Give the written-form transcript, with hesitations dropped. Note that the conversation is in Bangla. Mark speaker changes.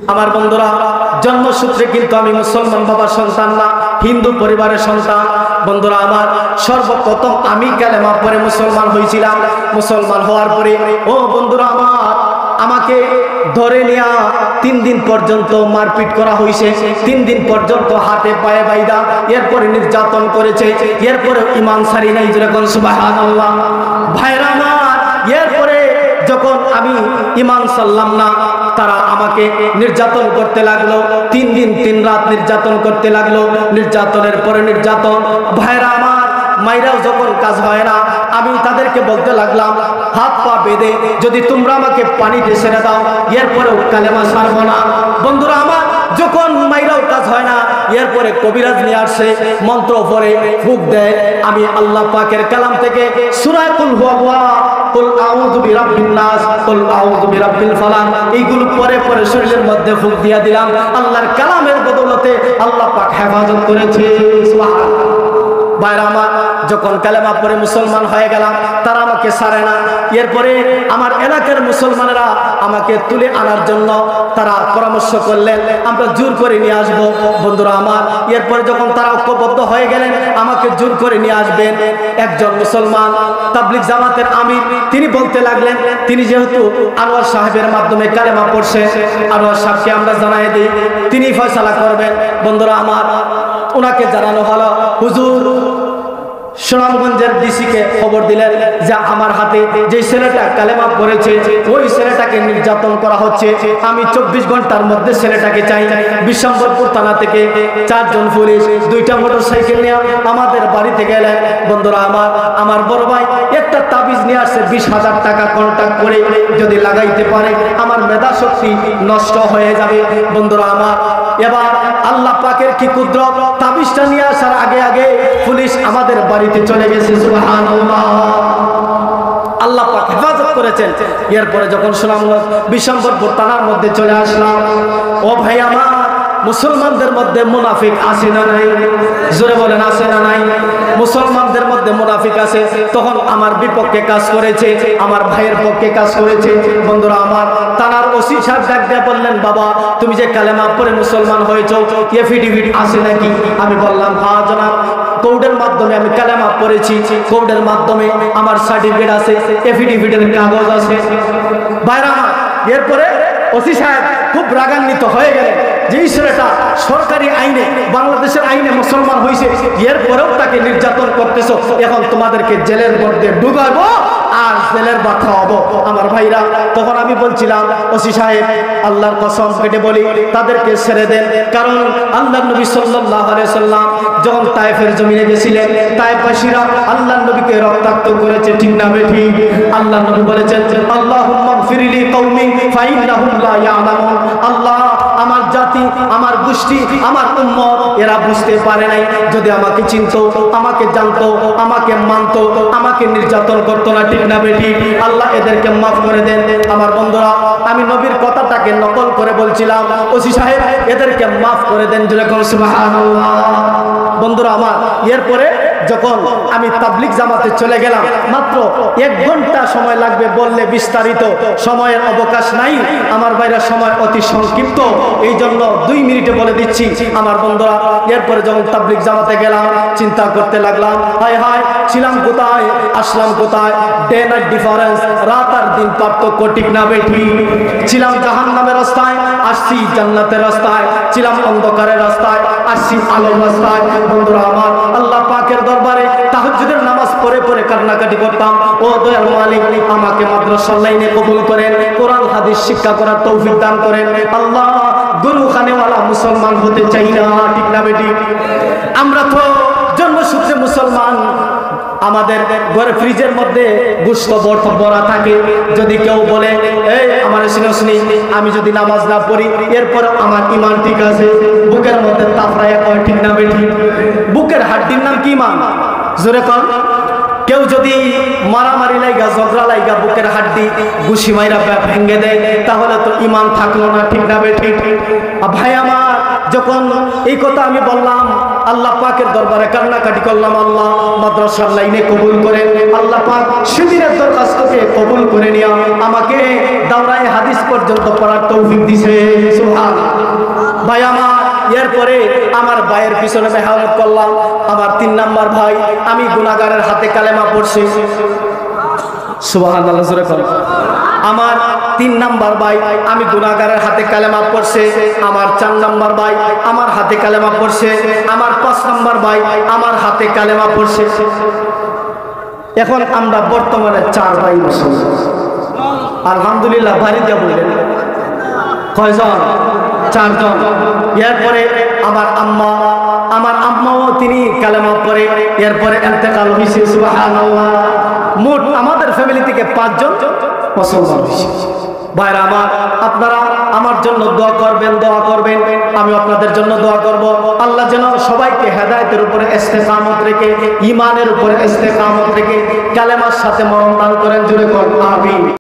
Speaker 1: আমার বন্ধুরা, জন্মসূত্রে কিন্তু আমি মুসলমান বাবার সন্তান না, হিন্দু পরিবারের সন্তান। বন্ধুরা আমার, সর্বপ্রথম আমি কালেমা পড়ে মুসলমান হয়েছিলাম। মুসলমান হওয়ার পরে ও বন্ধুরা আমার, আমাকে ধরে নিয়ে 3 দিন পর্যন্ত মারপিট করা হয়েছে। 3 দিন পর্যন্ত হাতে পায়ে বাইদা, এরপরে নির্যাতন করেছে। এরপরে ইমান সারি নাই, যেরকম সুবহানাল্লাহ। ভাইরা আমার, এরপরে যখন আমি ইমান সারলাম না, তারা আমাকে নির্যাতন করতে লাগলো। 3 দিন 3 রাত নির্যাতন করতে লাগলো। নির্যাতনের পরে নির্যাতন। ভাইরা আমার, মাইরাও যখন কাজ হয় না, আমি তাদেরকে বলতে লাগলাম, হাত পা বেঁধে যদি তোমরা আমাকে পানিতে ছেড়ে দাও, এরপরেও কালেমা ছাড়বো না। বন্ধুরা আমার, যখন মাইরাও কাজ হয় না, এরপরে কবিরাজ নিয়ে আসে, মন্ত্র পড়ে ফুঁক দেয়। আমি আল্লাহ পাকের কালাম থেকে সূরা কুল হুয়াল্লাহ, কুল আউযু বিরাব্বিন নাস, কুল আউযু বিরাব্বিল ফালাক, এইগুলো পরে পরে শরীরের মধ্যে ফুঁক দিয়ে দিলাম। আল্লাহর কালামের বদৌলতে আল্লাহ পাক হেফাজত করেছে। সুবহানাল্লাহ। ভাইরা আমার, যখন কালেমা পড়ে মুসলমান হয়ে গেলাম, তারা আমাকে ছাড়ে না। এরপরে আমার এলাকার মুসলমানেরা আমাকে তুলে আনার জন্য তারা পরামর্শ করলেন, আমরা জোর করে নিয়ে আসবো। বন্ধুরা আমার, এরপরে যখন তারা ঐক্যবদ্ধ হয়ে গেলেন, আমাকে জোর করে নিয়ে আসবেন। একজন মুসলমান তাবলিগ জামাতের আমির, তিনি বলতে লাগলেন, তিনি যেহেতু আনোয়ার সাহেবের মাধ্যমে কালেমা পড়ছে, আনোয়ার সাহেবকে আমরা জানাই দিই, তিনি ফয়সালা করবেন। বন্ধুরা আমার, ওনাকে জানানো হলো, হুজুর সুনামগঞ্জের ডিসিকে খবর দিলেন যে আমার হাতে যে ছেলেটা কালেমা পড়েছে, ওই ছেলেটাকে নির্যাতন করা হচ্ছে। আমি 24 ঘন্টার মধ্যে ছেলেটাকে চাই। বিশ্বম্বরপুর থানা থেকে 4 জন পুলিশ 2টা মোটরসাইকেল নিয়ে আমাদের বাড়িতে গেলেন। বন্ধুরা আমার, আমার বড় ভাই একটা তাবিজ নিয়ে আসছে, 20,000 টাকা কন্ট্যাক্ট করে যদি লাগাইতে পারে আমার মেধা শক্তি নষ্ট হয়ে যাবে। বন্ধুরা আমার, এবার আল্লাহ পাকের কি কুদরত, তাবিজটা নিয়ে আসার আগে আগে পুলিশ আমাদের বাড়িতে চলে গেছে। সুবহানাল্লাহ। আল্লাহ পাক হেফাজত করেছেন। এরপরে যখন সুনামগঞ্জ বিশ্বম্বরপুর থানার মধ্যে চলে আসলাম, ও ভাই আমার, মুসলমানদের মধ্যে মুনাফিক আছে না নাই? জোরে বলেন, আছে না নাই? মুসলমানদের মধ্যে মুনাফিক আছে। তখন আমার বিপক্ষে কাজ করেছে, আমার ভাইয়ের পক্ষে কাজ করেছে। বন্ধুরা আমার, থানার ওসি সাহেব ডাক দিয়ে বললেন, বাবা তুমি যে কালেমা পড়ে মুসলমান হয়েছো, এফিডেভিট আছে নাকি? আমি বললাম, হ্যাঁ জনাব, কোর্টের মাধ্যমে আমি কালেমা পড়েছি, কোর্টের মাধ্যমে আমার সার্টিফিকেট আছে, এফিডেভিটের কাগজ আছে। ভাইরা আমার, এরপরে ওসি সাহেব খুব রাগান্বিত হয়ে গেলেন যে এই ছেলেটা সরকারি আইনে, বাংলাদেশের আইনে মুসলমান হয়েছে, এরপরেও তাকে নির্যাতন করতেছো, এখন তোমাদেরকে জেলের মধ্যে ঢুকাবো আর জেলের ভাত খাওয়াবো। আমার ভাইরা, তখন আমি বলছিলাম, ওসি সাহেব আল্লাহর কসম কেটে বলি, তাদেরকে ছেড়ে দেন। কারণ আল্লাহর নবী সাল্লাল্লাহু আলাইহি সাল্লাম যখন তায়েফের জমিনে গেছিলেন, তায়েফবাসীরা আল্লাহর নবীকে রক্তাক্ত করেছে, ঠিক না বেঠিক? আল্লাহর নবী বলেছেন, আল্লাহুম্মা গফিরলি কওমি ফাইন্নাহুম লা ইয়ালামুন। আল্লাহ, আমার জাতি, আমার গোষ্ঠী, আমার উম্মত, এরা বুঝতে পারে নাই। যদি আমাকে চিনতো, আমাকে জানতো, আমাকে মানতো, আমাকে নির্যাতন করতো না, ঠিক না বেঠিক? আল্লাহ এদেরকে মাফ করে দেন। আমার বন্ধুরা, আমি নবীর কথাটাকে নকল করে বলছিলাম, ওসি সাহেব এদেরকে মাফ করে দেন, যেরকম সুবহানাল্লাহ। বন্ধুরা আমার, এরপরে যখন আমি তাবলিগ জামাতে চলে গেলাম, মাত্র 1 ঘন্টা সময় লাগবে বললে বিস্তারিত, সময়ের অবকাশ নাই আমার ভাইরা, সময় অতি সংক্ষিপ্ত, এই জন্য 2 মিনিটে বলে দিচ্ছি। আমার বন্ধুরা, এরপরে যখন তাবলিগ জামাতে গেলাম, চিন্তা করতে লাগলাম, হায় হায়, ছিলাম কোথায়, আসলাম কোথায়? ডে নাইট ডিফারেন্স, রাত আর দিন পার্থক্য, ঠিক না বেঠি? ছিলাম জাহান্নামের রাস্তায়, আসছি জান্নাতের রাস্তায়। ছিলাম অন্ধকারের রাস্তায়, আসছি আলোর রাস্তায়। বন্ধুরা আমার, আল্লাহ পাকের দরবারে তাহাজ্জুদের নামাজ পড়ে পড়ে কান্নাকাটি করতাম, ও দয়াল মালিক আমাকে মাদ্রাসার লাইনে কবুল করেন, কোরআন হাদিস শিক্ষা করার তৌফিক দান করেন। আল্লাহ, গুরু খানেওয়ালা মুসলমান হতে চাই না, ঠিক না বেটি? আমরা তো জন্মসূত্রে মুসলমান, আমাদের ঘরে ফ্রিজের মধ্যে গোশত ভরা থাকে। যদি কেউ বলে, এই আমার শুনি, আমি যদি নামাজ না পড়ি এরপর আমার ইমান ঠিক আছে, বুকের মধ্যে তাফরায়া কয়, ঠিক না বেটি? বুকের হাড্ডির নাম কি ইমান? জোরে কর। কেউ যদি মারামারি লাইগা, ঝগড়া লাইগা বুকের হাড্ডি ঘুষি মাইরা ভেঙে দেয়, তাহলে তো ইমান থাকলো না, ঠিক না বেটি? ভাই আমার, যখন এই কথা আমি বললাম, আল্লাহ পাকের দরবারে কান্নাকাটি করলাম, আল্লাহ মাদ্রাসার লাইনে কবুল করেন। আল্লাহ পাক শিবিরের দরখাস্তকে কবুল করে নিয়ে আমাকে দাওরায়ে হাদিস পর্যন্ত পড়ার তৌফিক দিয়েছে। সুবহানাল্লাহ। ভাই আমার, এরপরে আমার ভাইয়ের পিছনে মেহনত করলাম। আমার 3 নাম্বার ভাই, আমি গুনাহগারের হাতে কালেমা পড়ছি। সুবহানাল্লাহ জোরে বলেন। আমার 3 নাম্বার ভাই, আমি গুনাহগারের হাতে কালেমা পড়ছে। আমার 4 নাম্বার ভাই আমার হাতে কালেমা পড়ছে। আমার 5 নাম্বার ভাই আমার হাতে কালেমা পড়ছে। এখন আমরা বর্তমানে 4 ভাই মুসলমান। আলহামদুলিল্লাহ। বাড়ি দিয়ে বললেন কয়জন? 4 জন। এরপরে আমার আম্মাও তিনি কালেমা পড়ে এরপরে ইন্তেকাল হয়েছে। সুবহানাল্লাহ। মোট আমাদের ফ্যামিলি থেকে 5 জন মুসলমান হয়েছে। ভাইরা আমার, আপনারা আমার জন্য দোয়া করবেন, আমি আপনাদের জন্য দোয়া করব। আল্লাহ যেন সবাইকে হেদায়েতের উপরে ইস্তেকামত রেখে, ঈমানের উপরে ইস্তেকামত রেখে কালেমার সাথে মরণ দান করেন। জোরে বলুন আমিন।